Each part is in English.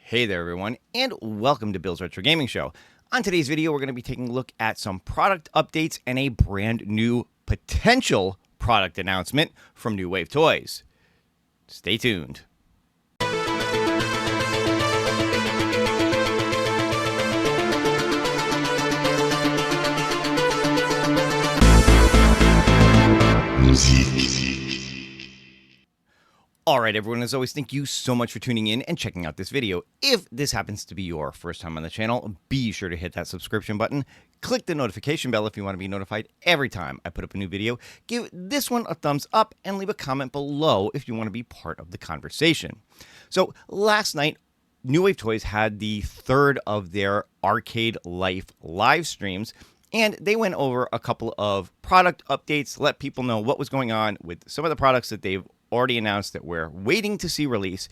Hey there everyone, and welcome to Bill's Retro Gaming Show. On today's video, we're going to be taking a look at some product updates and a brand new potential product announcement from New Wave Toys. Stay tuned. All right, everyone, as always, thank you so much for tuning in and checking out this video. If this happens to be your first time on the channel, be sure to hit that subscription button. Click the notification bell if you want to be notified every time I put up a new video. Give this one a thumbs up and leave a comment below if you want to be part of the conversation. So last night, New Wave Toys had the third of their Arcade Life live streams, and they went over a couple of product updates, let people know what was going on with some of the products that they've already announced that we're waiting to see release,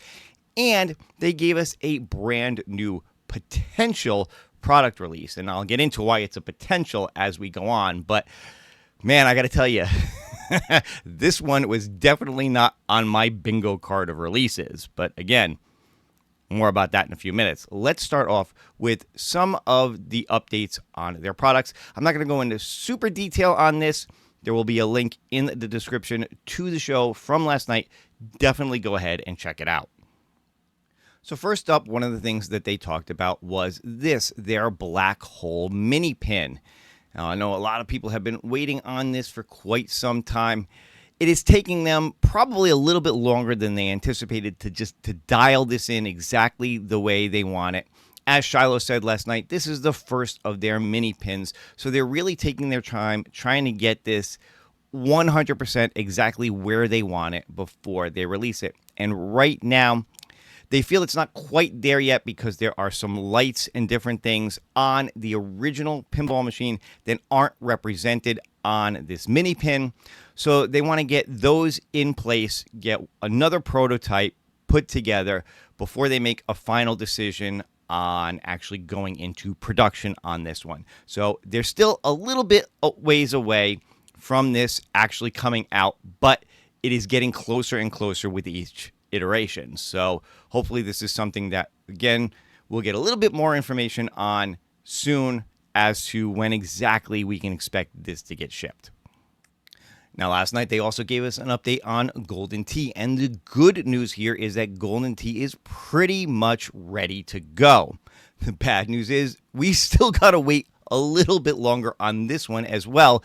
and they gave us a brand new potential product release. And I'll get into why it's a potential as we go on, but man, I gotta tell you, this one was definitely not on my bingo card of releases. But again, more about that in a few minutes. Let's start off with some of the updates on their products. I'm not going to go into super detail on this. There will be a link in the description to the show from last night. Definitely go ahead and check it out. So first up, one of the things that they talked about was their black hole mini pin. Now, I know a lot of people have been waiting on this for quite some time. It is taking them probably a little bit longer than they anticipated to dial this in exactly the way they want it. As Shiloh said last night, this is the first of their mini pins, so they're really taking their time trying to get this 100% exactly where they want it before they release it. And right now, they feel it's not quite there yet because there are some lights and different things on the original pinball machine that aren't represented on this mini pin. So they want to get those in place, get another prototype put together before they make a final decision on actually going into production on this one. So they're still a little bit ways away from this actually coming out, but it is getting closer and closer with each iteration. So hopefully this is something that, again, we'll get a little bit more information on soon as to when exactly we can expect this to get shipped. Now, last night, they also gave us an update on Golden Tee, and the good news here is that Golden Tee is pretty much ready to go. The bad news is we still got to wait a little bit longer on this one as well,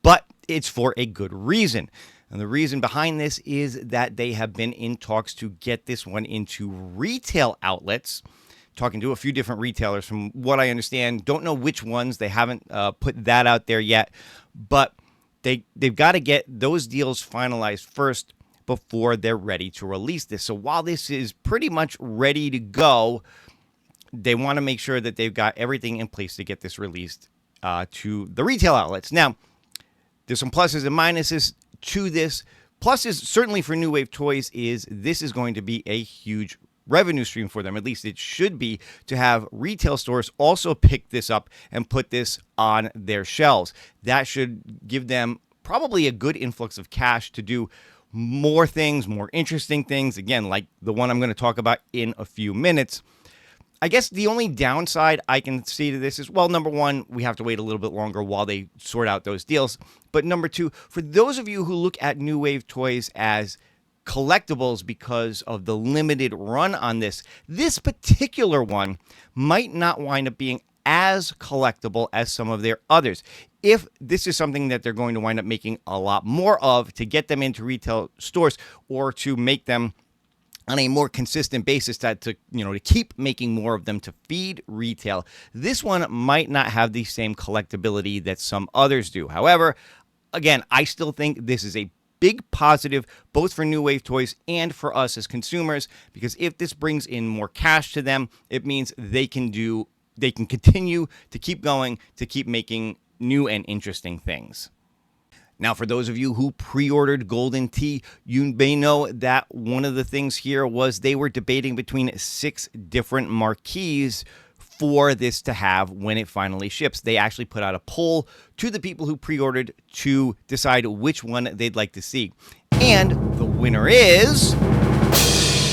but it's for a good reason. And the reason behind this is that they have been in talks to get this one into retail outlets, talking to a few different retailers from what I understand. Don't know which ones. They haven't put that out there yet, but they've got to get those deals finalized first before they're ready to release this. So while this is pretty much ready to go, they want to make sure that they've got everything in place to get this released to the retail outlets. Now, there's some pluses and minuses to this. Pluses, certainly for New Wave Toys, is this is going to be a huge revenue stream for them. At least it should be, to have retail stores also pick this up and put this on their shelves. That should give them probably a good influx of cash to do more things, more interesting things, again, like the one I'm going to talk about in a few minutes. I guess the only downside I can see to this is, well, number one, we have to wait a little bit longer while they sort out those deals. But number two, for those of you who look at New Wave Toys as collectibles because of the limited run on this particular one might not wind up being as collectible as some of their others. If this is something that they're going to wind up making a lot more of to get them into retail stores, or to make them on a more consistent basis, to keep making more of them to feed retail, this one might not have the same collectability that some others do. However, again, I still think this is a big positive both for New Wave Toys and for us as consumers, because if this brings in more cash to them, it means they can continue to keep going, to keep making new and interesting things. Now, for those of you who pre-ordered Golden Tee, you may know that one of the things here was they were debating between 6 different marquees for this to have when it finally ships. They actually put out a poll to the people who pre-ordered to decide which one they'd like to see. And the winner is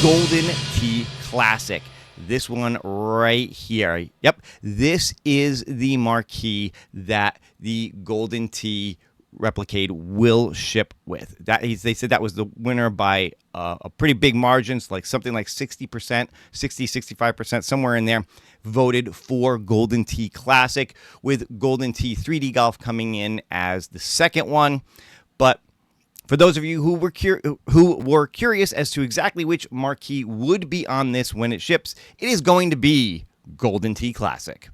Golden Tee Classic. This one right here. Yep, this is the marquee that the Golden Tee Replicade will ship with. They said that was the winner by a pretty big margin, so like something like 60%, 65%, somewhere in there, voted for Golden Tee Classic, with Golden Tee 3D Golf coming in as the second one. But for those of you who were curious as to exactly which marquee would be on this when it ships, it is going to be Golden Tee Classic.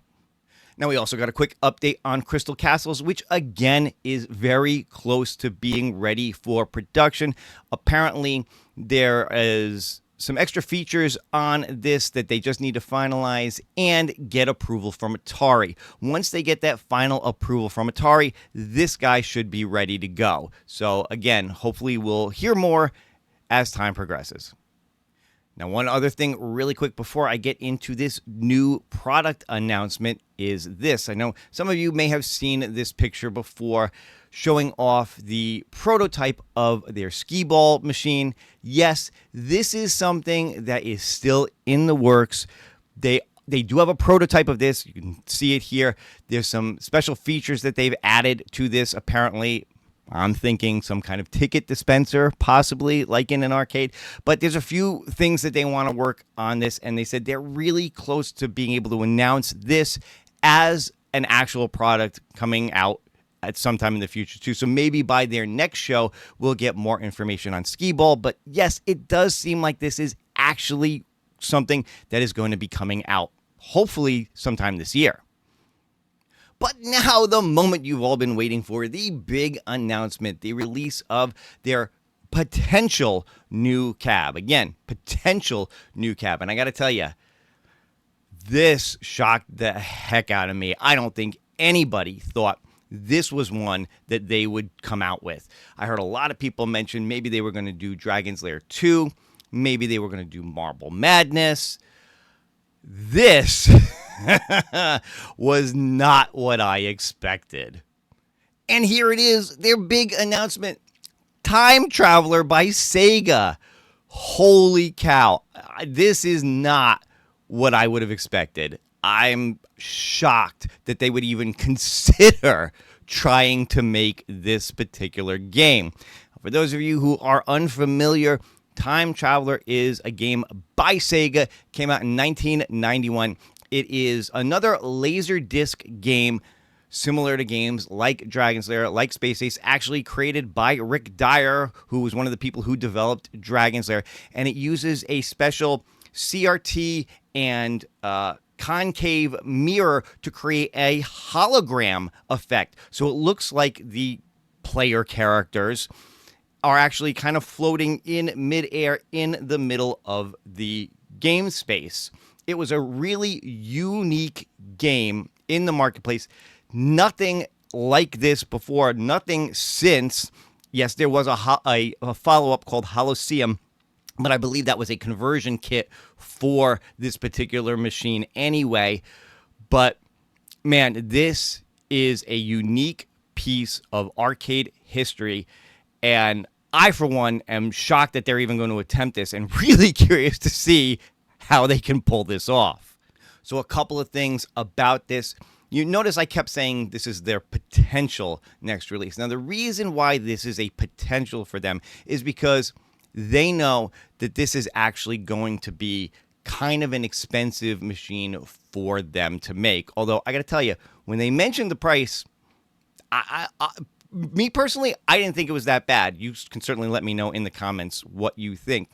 Now, we also got a quick update on Crystal Castles, which again is very close to being ready for production. Apparently, there is some extra features on this that they just need to finalize and get approval from Atari. Once they get that final approval from Atari, this guy should be ready to go. So again, hopefully we'll hear more as time progresses. Now, one other thing really quick before I get into this new product announcement is this. I know some of you may have seen this picture before, showing off the prototype of their skee ball machine. Yes, this is something that is still in the works. They do have a prototype of this. You can see it here. There's some special features that they've added to this. Apparently, I'm thinking some kind of ticket dispenser, possibly like in an arcade. But there's a few things that they want to work on this, and they said they're really close to being able to announce this as an actual product coming out at some time in the future too. So maybe by their next show, we'll get more information on skee ball. But yes, it does seem like this is actually something that is going to be coming out, hopefully sometime this year. But now the moment you've all been waiting for, the big announcement, the release of their potential new cab. Again, potential new cab. And I got to tell you, this shocked the heck out of me. I don't think anybody thought this was one that they would come out with. I heard a lot of people mention maybe they were going to do Dragon's Lair 2. Maybe they were going to do Marble Madness. This was not what I expected. And here it is, their big announcement. Time Traveler by Sega. Holy cow. This is not what I would have expected. I'm shocked that they would even consider trying to make this particular game. For those of you who are unfamiliar, Time Traveler is a game by Sega, came out in 1991. It is another Laserdisc game similar to games like Dragon's Lair, like Space Ace, actually created by Rick Dyer, who was one of the people who developed Dragon's Lair. And it uses a special CRT and concave mirror to create a hologram effect. So it looks like the player characters are actually kind of floating in midair in the middle of the game space. It was a really unique game in the marketplace. Nothing like this before, nothing since. Yes, there was a follow-up called Holosseum, but I believe that was a conversion kit for this particular machine anyway. But man, this is a unique piece of arcade history, and I, for one, am shocked that they're even going to attempt this and really curious to see how they can pull this off. So a couple of things about this. You notice I kept saying this is their potential next release. Now, the reason why this is a potential for them is because they know that this is actually going to be kind of an expensive machine for them to make. Although, I got to tell you, when they mentioned the price, me personally, I didn't think it was that bad. You can certainly let me know in the comments what you think.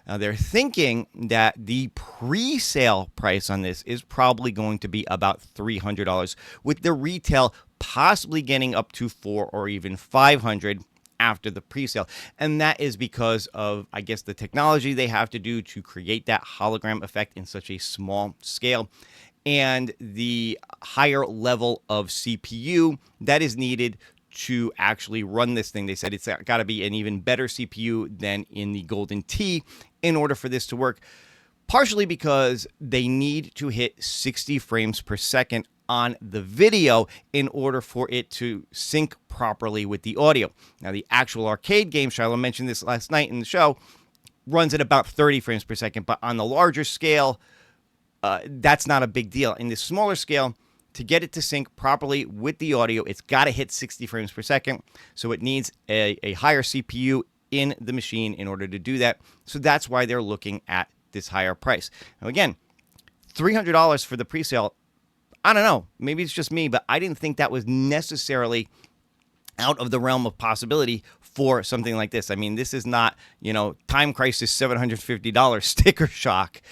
Now, they're thinking that the pre-sale price on this is probably going to be about $300, with the retail possibly getting up to $400 or even $500 after the pre-sale. And that is because of, I guess, the technology they have to do to create that hologram effect in such a small scale, and the higher level of CPU that is needed to actually run this thing. They said it's got to be an even better CPU than in the Golden Tee in order for this to work, partially because they need to hit 60 frames per second on the video in order for it to sync properly with the audio. Now, the actual arcade game, Shiloh mentioned this last night in the show, runs at about 30 frames per second, but on the larger scale, that's not a big deal. In the smaller scale, to get it to sync properly with the audio, it's got to hit 60 frames per second. So it needs a higher CPU in the machine in order to do that. So that's why they're looking at this higher price. Now, again, $300 for the presale. I don't know. Maybe it's just me, but I didn't think that was necessarily out of the realm of possibility for something like this. I mean, this is not, Time Crisis $750 sticker shock.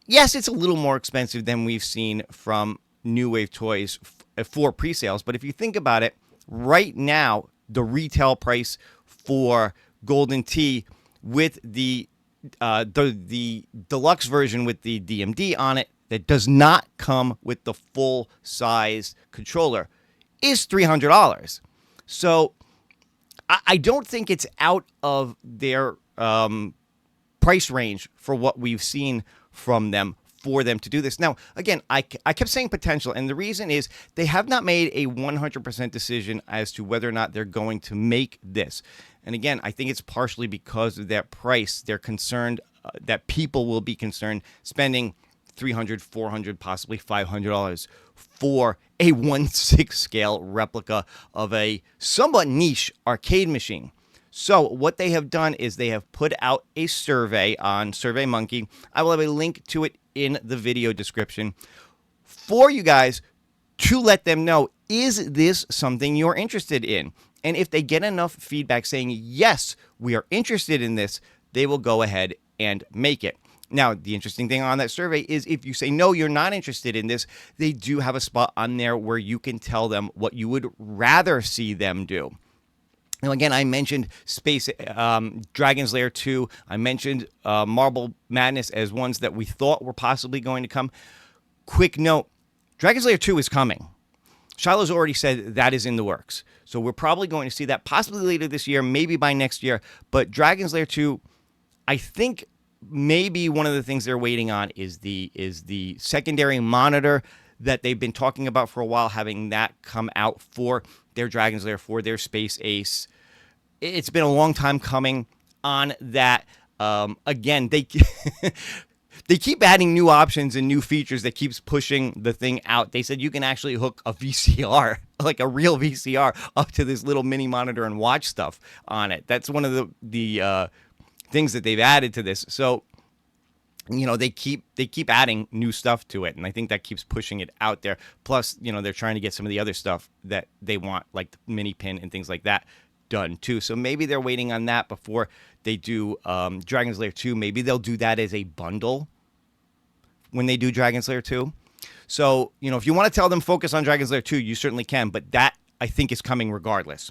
Yes, it's a little more expensive than we've seen from New Wave Toys for pre-sales, but if you think about it, right now, the retail price for Golden Tee with the deluxe version with the DMD on it that does not come with the full-size controller is $300. So I don't think it's out of their price range for what we've seen from them for them to do this. Now, again, I kept saying potential, and the reason is they have not made a 100% decision as to whether or not they're going to make this. And again, I think it's partially because of that price. They're concerned that people will be concerned spending $300, $400, possibly $500 for a 1/6 scale replica of a somewhat niche arcade machine. So what they have done is they have put out a survey on SurveyMonkey. I will have a link to it in the video description for you guys to let them know, is this something you're interested in? And if they get enough feedback saying, yes, we are interested in this, they will go ahead and make it. Now, the interesting thing on that survey is if you say, no, you're not interested in this, they do have a spot on there where you can tell them what you would rather see them do. Now, again, I mentioned Dragon's Lair 2. I mentioned Marble Madness as ones that we thought were possibly going to come. Quick note, Dragon's Lair 2 is coming. Shiloh's already said that is in the works. So we're probably going to see that possibly later this year, maybe by next year. But Dragon's Lair 2, I think maybe one of the things they're waiting on is the secondary monitor that they've been talking about for a while, having that come out for their Dragon's Lair, for their Space Ace. It's been a long time coming on that. Again, they keep adding new options and new features that keeps pushing the thing out. They said you can actually hook a VCR, like a real VCR, up to this little mini monitor and watch stuff on it. That's one of the things that they've added to this. So, they keep adding new stuff to it, and I think that keeps pushing it out there. Plus, they're trying to get some of the other stuff that they want, like the mini pin and things like that, done too. So maybe they're waiting on that before they do Dragon's Lair 2. Maybe they'll do that as a bundle when they do Dragon's Lair 2. So, if you want to tell them focus on Dragon's Lair 2, you certainly can, but that, I think, is coming regardless.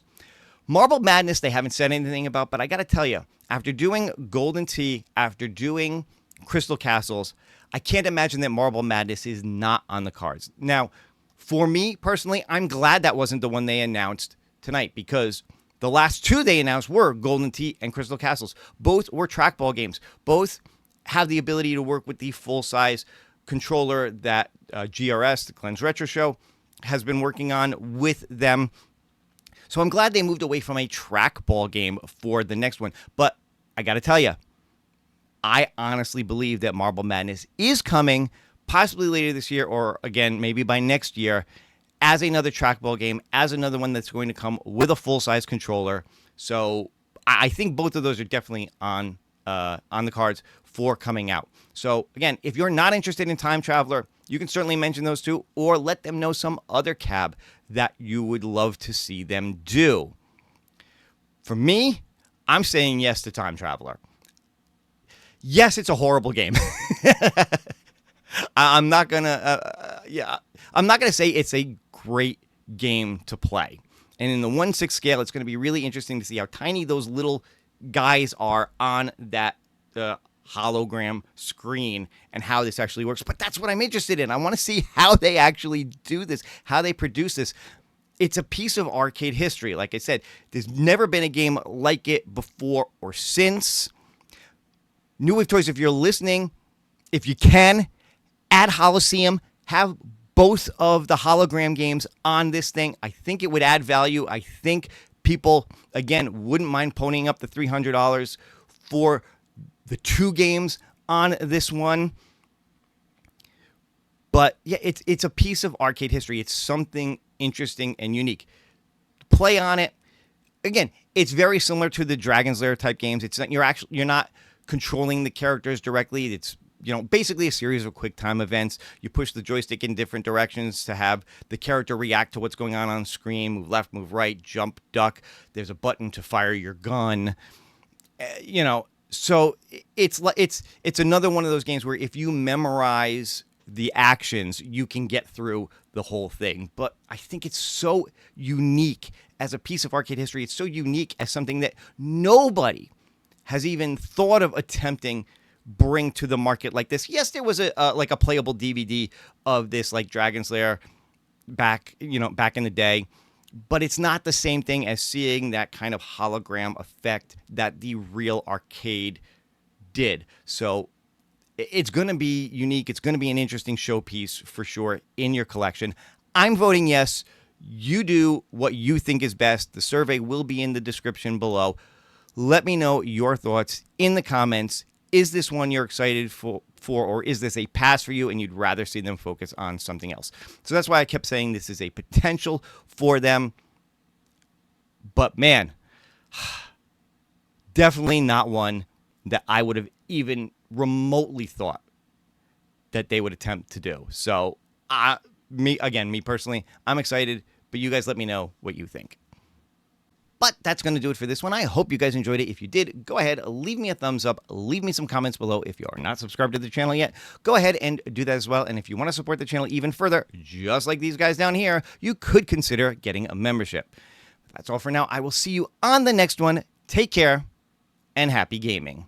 Marble Madness, they haven't said anything about, but I got to tell you, after doing Golden Tee, after doing Crystal Castles, I can't imagine that Marble Madness is not on the cards. Now, for me personally, I'm glad that wasn't the one they announced tonight, because the last two they announced were Golden Tee and Crystal Castles. Both were trackball games. Both have the ability to work with the full-size controller that GRS, the Glenn's Retro Show, has been working on with them. So I'm glad they moved away from a trackball game for the next one. But I got to tell you, I honestly believe that Marble Madness is coming, possibly later this year, or again, maybe by next year, as another trackball game, as another one that's going to come with a full-size controller. So I think both of those are definitely on the cards for coming out. So again, if you're not interested in Time Traveler, you can certainly mention those two, or let them know some other cab that you would love to see them do. For me, I'm saying yes to Time Traveler. Yes, it's a horrible game. I'm not gonna say it's a great game to play. And in the 1/6 scale, it's going to be really interesting to see how tiny those little guys are on that hologram screen and how this actually works. But that's what I'm interested in. I want to see how they actually do this, how they produce this. It's a piece of arcade history. Like I said, there's never been a game like it before or since. New Wave Toys, if you're listening, if you can, add Holoseum, have both of the hologram games on this thing. I think it would add value. I think people, again, wouldn't mind ponying up the $300 for the two games on this one. But yeah, it's a piece of arcade history. It's something interesting and unique. Play on it. Again, it's very similar to the Dragon's Lair type games. It's not, you're not controlling the characters directly. It's basically a series of quick time events. You push the joystick in different directions to have the character react to what's going on screen, move left, move right, jump, duck. There's a button to fire your gun. So it's another one of those games where if you memorize the actions, you can get through the whole thing. But I think it's so unique as a piece of arcade history. It's so unique as something that nobody has even thought of attempting bring to the market like this. Yes, there was a playable DVD of this, like Dragon's Lair back in the day, but it's not the same thing as seeing that kind of hologram effect that the real arcade did. So it's going to be unique. It's going to be an interesting showpiece for sure in your collection. I'm voting yes. You do what you think is best. The survey will be in the description below. Let me know your thoughts in the comments. Is this one you're excited for, or is this a pass for you and you'd rather see them focus on something else? So that's why I kept saying this is a potential for them. But man, definitely not one that I would have even remotely thought that they would attempt to do. So me personally, I'm excited, but you guys let me know what you think. But that's going to do it for this one. I hope you guys enjoyed it. If you did, go ahead, leave me a thumbs up, leave me some comments below. If you are not subscribed to the channel yet, go ahead and do that as well. And if you want to support the channel even further, just like these guys down here, you could consider getting a membership. That's all for now. I will see you on the next one. Take care and happy gaming.